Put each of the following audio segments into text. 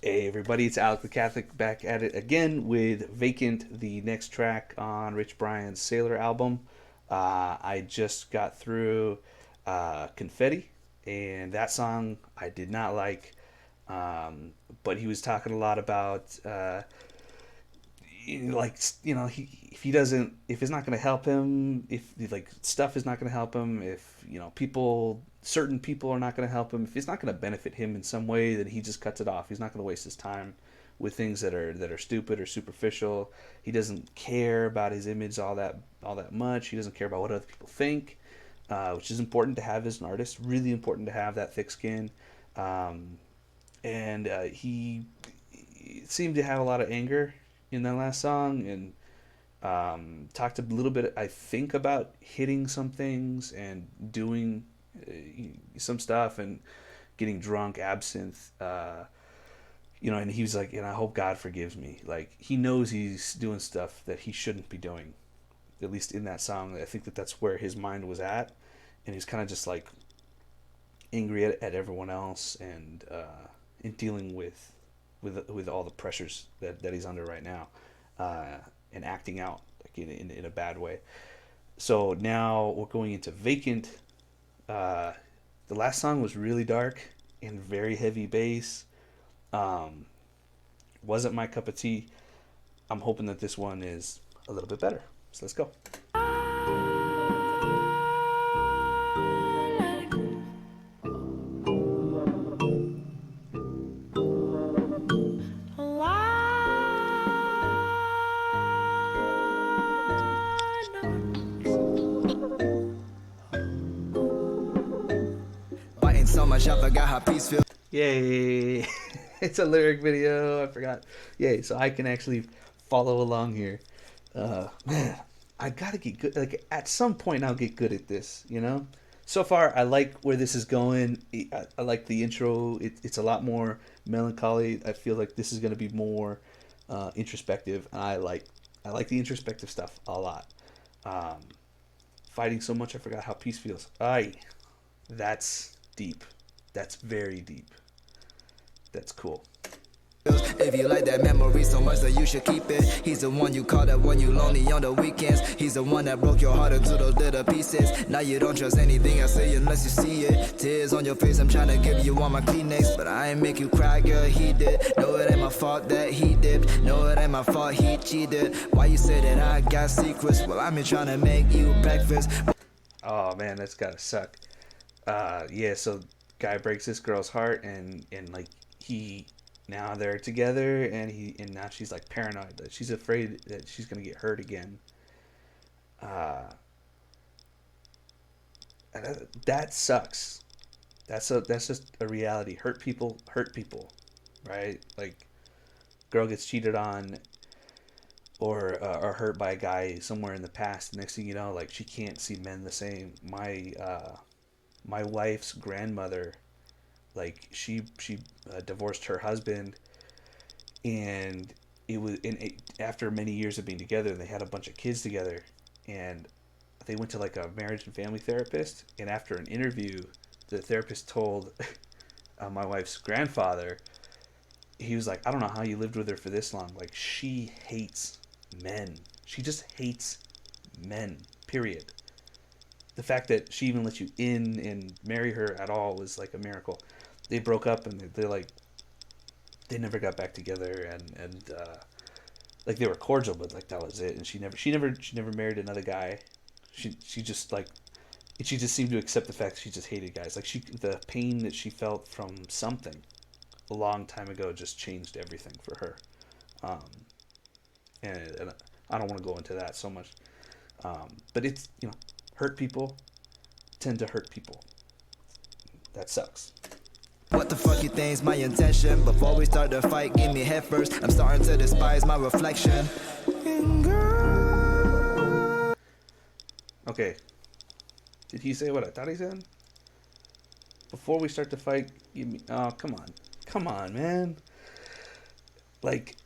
Hey everybody, it's Alec the Catholic back at it again with Vacant, the next track on Rich Brian's Sailor album. I just got through Confetti, and that song I did not like. But he was talking a lot about like if he doesn't, if it's not going to help him, if like stuff is not going to help him, if certain people are not going to help him, if it's not going to benefit him in some way, then he just cuts it off. He's not going to waste his time with things that are stupid or superficial. He doesn't care about his image all that much. He doesn't care about what other people think, which is important to have as an artist. Really important to have that thick skin. And he seemed to have a lot of anger in that last song, and talked a little bit, I think, about hitting some things and doing some stuff and getting drunk, absinthe. And he was like, and I hope God forgives me. Like, he knows he's doing stuff that he shouldn't be doing. At least in that song, I think that's where his mind was at, and he's kind of just like angry at everyone else, and in dealing with all the pressures that he's under right now, and acting out like in a bad way. So now we're going into Vacant. The last song was really dark and very heavy bass. Um, wasn't my cup of tea. I'm hoping that this one is a little bit better. So let's go. Biting so much I forgot how peace feels. Yay! It's a lyric video. I forgot. Yay! So I can actually follow along here. Man, I gotta get good. Like, at some point, I'll get good at this. So far, I like where this is going. I like the intro. It's a lot more melancholy. I feel like this is gonna be more introspective, and I like the introspective stuff a lot. Um, Fighting so much, I forgot how peace feels. Aye, that's deep. That's very deep. That's cool. If you like that memory so much that you should keep it. He's the one you call that when you lonely on the weekends. He's the one that broke your heart into those little pieces. Now you don't trust anything I say unless you see it. Tears on your face, I'm trying to give you all my Kleenex, but I ain't make you cry, girl, he did. No, it ain't my fault that he dipped. No, it ain't my fault he cheated. Why you say that I got secrets? Well, I'm here trying to make you breakfast. Oh man, that's gotta suck. Yeah. So guy breaks this girl's heart, and like he now they're together, and now she's like paranoid that she's afraid that she's gonna get hurt again. Uh, that sucks. That's just a reality. Hurt people, right? Like, girl gets cheated on, or hurt by a guy somewhere in the past. Next thing you know, like, she can't see men the same. My wife's grandmother, like, she divorced her husband, and after many years of being together, they had a bunch of kids together, and they went to like a marriage and family therapist, and after an interview, the therapist told my wife's grandfather, he was like, I don't know how you lived with her for this long. Like, she hates men. She just hates men. Period. The fact that she even let you in and marry her at all was like a miracle. They broke up, and they're like, they never got back together, and like, they were cordial, but like, that was it. And she never married another guy. She just like, she just seemed to accept the fact that she just hated guys. Like, the pain that she felt from something a long time ago just changed everything for her. Um, and I don't want to go into that so much. But it's, hurt people tend to hurt people. That sucks. What the fuck you think's my intention? Before we start the fight, give me head first. I'm starting to despise my reflection. Okay. Did he say what I thought he said? Before we start the fight, oh, come on. Come on, man. Like,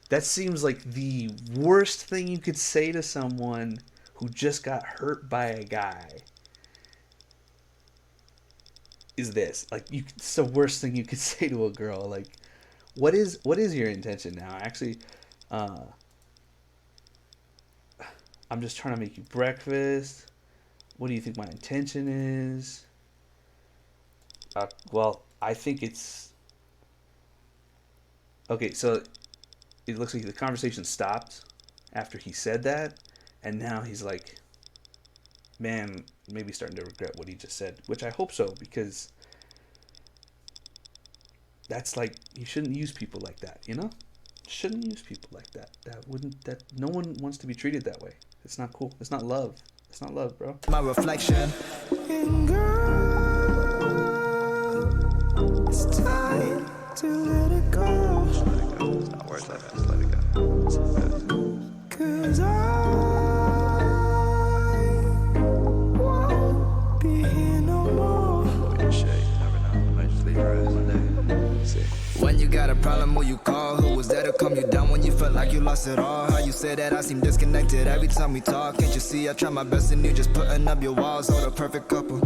that seems like the worst thing you could say to someone who just got hurt by a guy. is this. Like, it's the worst thing you could say to a girl. Like, what is your intention now? Actually, uh, I'm just trying to make you breakfast. What do you think my intention is? Well, I think it's okay. So it looks like the conversation stopped after he said that, and now he's like, man, maybe starting to regret what he just said, which I hope so, because that's like, you shouldn't use people like that, you know? Shouldn't use people like that. That no one wants to be treated that way. It's not cool. It's not love. It's not love, bro. My reflection. And girl, it's time to let it go. Just let it go. It's not words like that. Just let it go. It's all good. 'Cause I won't be here no more. Avoid this shit. You never know. I might just leave her ass one day. See. When you got a problem, who you call? Who was there to calm you down when you felt like you lost it all? How you say that I seem disconnected every time we talk? Can't you see I try my best and you just putting up your walls? Oh, the perfect couple.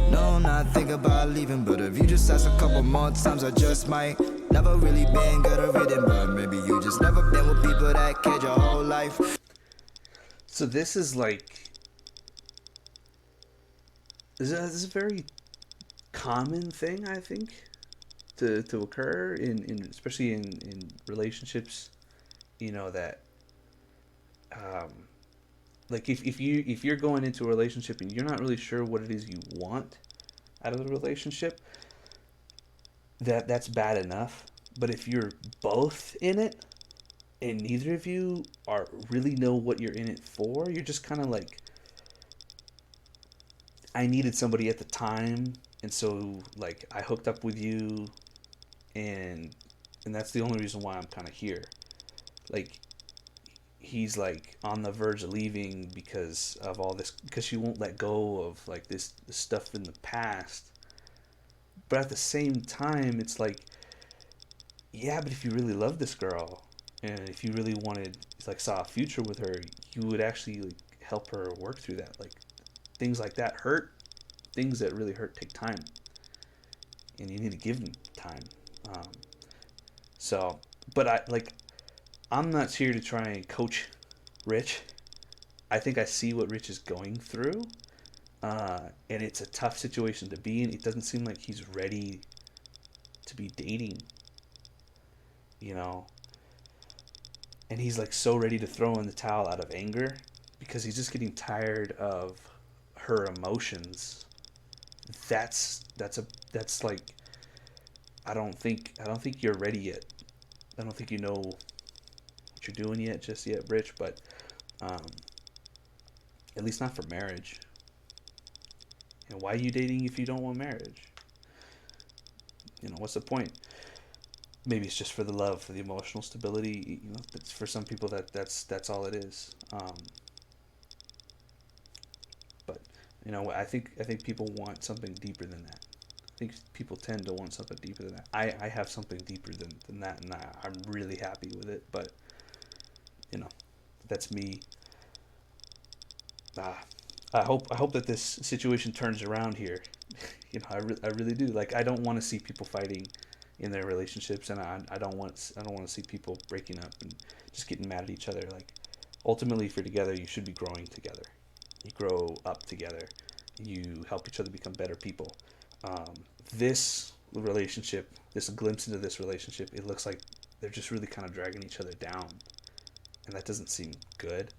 No, not think about leaving, but if you just ask a couple more times, I just might. Never really been good at reading, but maybe you just never been with people that cared your whole life. So this is like, this is a very common thing, I think, to occur in especially in relationships, that like, if you're going into a relationship and you're not really sure what it is you want out of the relationship, that's bad enough. But if you're both in it and neither of you are really know what you're in it for, you're just kind of like, I needed somebody at the time, and so, like, I hooked up with you, and that's the only reason why I'm kind of here. Like, he's like on the verge of leaving because of all this, because she won't let go of like this stuff in the past. But at the same time, it's like, yeah, but if you really love this girl, and if you really wanted, like, saw a future with her, you would actually, like, help her work through that. Like, things like that hurt. Things that really hurt take time, and you need to give them time. Um, so, but I'm not here to try and coach Rich. I think I see what Rich is going through, and it's a tough situation to be in. It doesn't seem like he's ready to be dating, you know. And he's like so ready to throw in the towel out of anger because he's just getting tired of her emotions. That's like, I don't think you're ready yet. I don't think you know what you're doing just yet, Rich. But um, at least not for marriage. Why are you dating if you don't want marriage? What's the point? Maybe it's just for the love, for the emotional stability. It's for some people that's all it is. But I think people want something deeper than that. I think people tend to want something deeper than that. I have something deeper than that, and I'm really happy with it. But that's me. I hope that this situation turns around here. I really do. Like, I don't want to see people fighting in their relationships, and I don't want to see people breaking up and just getting mad at each other. Like, ultimately, if you're together, you should be growing together. You grow up together. You help each other become better people. This relationship, this glimpse into this relationship, it looks like they're just really kind of dragging each other down, and that doesn't seem good.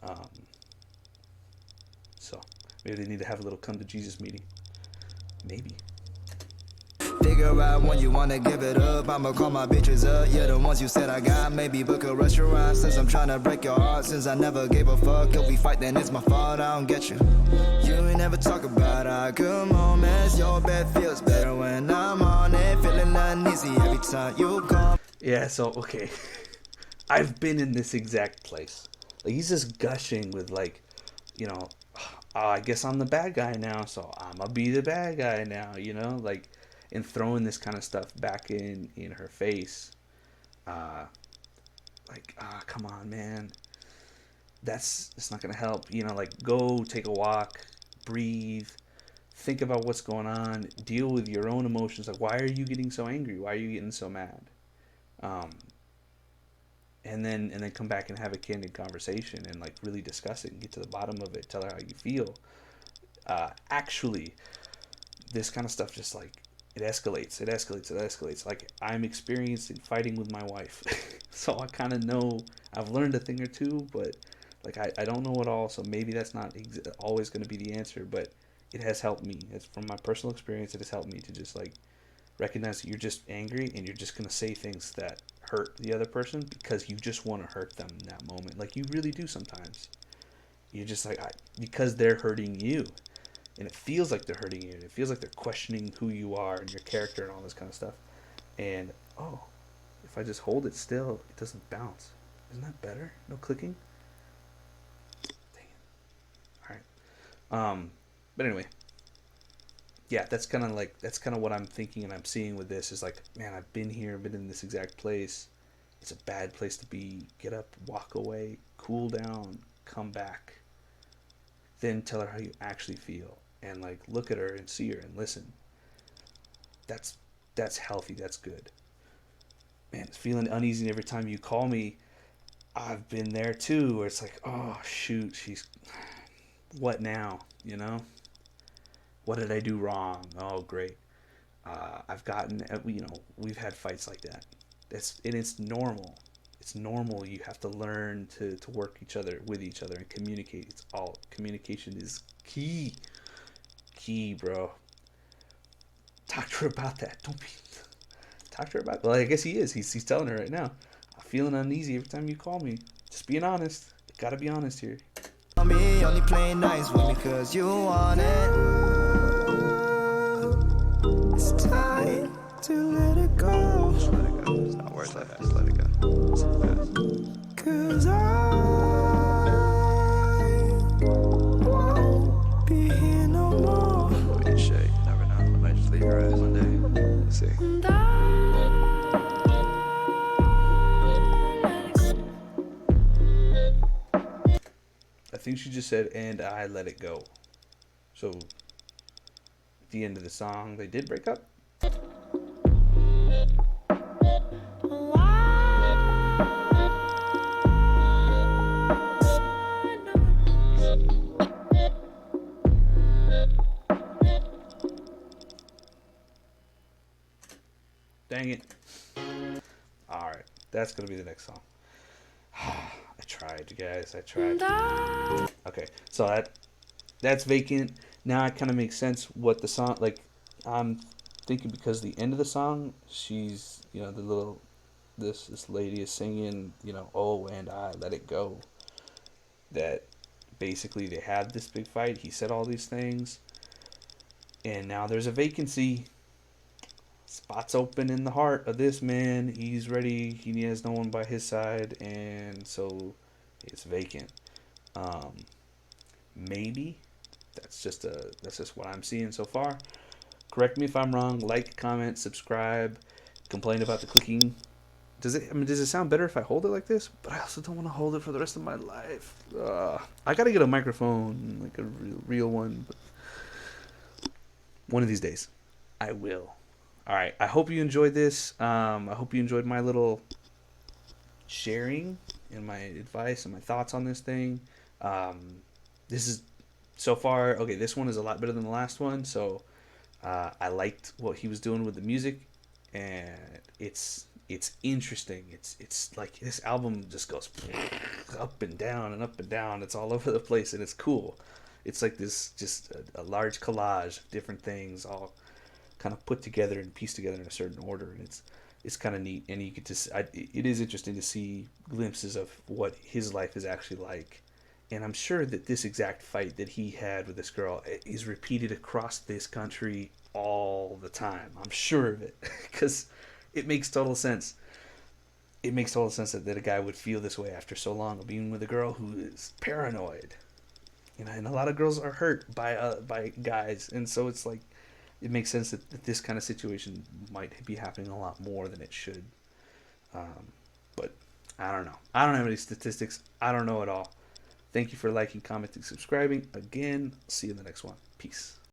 Um, so maybe they need to have a little come to Jesus meeting. Maybe. Figure out when you wanna give it up. I'ma call my bitches up. Yeah, the ones you said I got. Maybe book a restaurant. Since I'm trying to break your heart. Since I never gave a fuck. If we fight, then it's my fault. I don't get you. You ain't never talk about our good moments. Your bed feels better when I'm on it. Feeling uneasy every time you call. Yeah, so, okay. I've been in this exact place. Like, he's just gushing with, like, I guess I'm the bad guy now, so I'm gonna be the bad guy now, like, and throwing this kind of stuff back in her face. Like, come on, man. It's not gonna help. Like, go take a walk, breathe, think about what's going on, deal with your own emotions. Like, why are you getting so angry? Why are you getting so mad? Um, and then come back and have a candid conversation and like really discuss it and get to the bottom of it. Tell her how you feel. Actually, this kind of stuff just like it escalates, it escalates, it escalates. Like I'm experienced in fighting with my wife, so I kind of know. I've learned a thing or two, but like I don't know it all. So maybe that's not always going to be the answer, but it has helped me. It's from my personal experience. It has helped me to just like recognize that you're just angry and you're just going to say things that hurt the other person because you just want to hurt them in that moment. Like you really do sometimes. You're just like because they're hurting you, and it feels like they're hurting you. And it feels like they're questioning who you are and your character and all this kind of stuff. And oh, if I just hold it still, it doesn't bounce. Isn't that better? No clicking. Dang it. All right. But anyway, yeah, that's kind of what I'm thinking and I'm seeing with this is like, man, I've been here, been in this exact place. It's a bad place to be. Get up, walk away, cool down, come back. Then tell her how you actually feel and like look at her and see her and listen. That's that's healthy. That's good. Man, it's feeling uneasy every time you call me. I've been there too, where it's like, oh shoot, she's what now? You know, what did I do wrong? Oh great. I've gotten, we've had fights like that. It's normal. It's normal. You have to learn to work with each other and communicate. It's all communication is key. Key, bro. Talk to her about that. Don't be. Talk to her about. Well, I guess he is. He's telling her right now. I'm feeling uneasy every time you call me. Just being honest. You gotta be honest here. Me only playing nice with me cause you want it. It's time to let it go. Just let it go. It's not worth it. Just let it go. It's good. Cause I won't be here no more. What do you say? You never know. I might just leave your ass one day. We'll see. I think she just said, and I let it go. So, at the end of the song, they did break up. Dang it. Alright, that's gonna be the next song. I tried, you guys. I tried. Okay, so that's Vacant. Now it kind of makes sense what the song like. I'm thinking because the end of the song, she's the little this lady is singing oh and I let it go. That basically they had this big fight. He said all these things, and now there's a vacancy. Spots open in the heart of this man. He's ready. He has no one by his side, and so it's vacant. Um, maybe that's just what I'm seeing so far. Correct me if I'm wrong. Like, comment, subscribe. Complain about the clicking. Does it sound better if I hold it like this? But I also don't want to hold it for the rest of my life. I gotta get a microphone, like a real one. But one of these days, I will. All right. I hope you enjoyed this. I hope you enjoyed my little sharing and my advice and my thoughts on this thing. This is so far okay. This one is a lot better than the last one. So I liked what he was doing with the music, and it's interesting. It's like this album just goes up and down and up and down. It's all over the place, and it's cool. It's like this just a large collage of different things all kind of put together and pieced together in a certain order, and it's kind of neat. And you get to it is interesting to see glimpses of what his life is actually like. And I'm sure that this exact fight that he had with this girl is repeated across this country all the time. I'm sure of it because it makes total sense. It makes total sense that a guy would feel this way after so long of being with a girl who is paranoid. And a lot of girls are hurt by guys, and so it's like it makes sense that this kind of situation might be happening a lot more than it should. But I don't know. I don't have any statistics. I don't know at all. Thank you for liking, commenting, subscribing. Again, see you in the next one. Peace.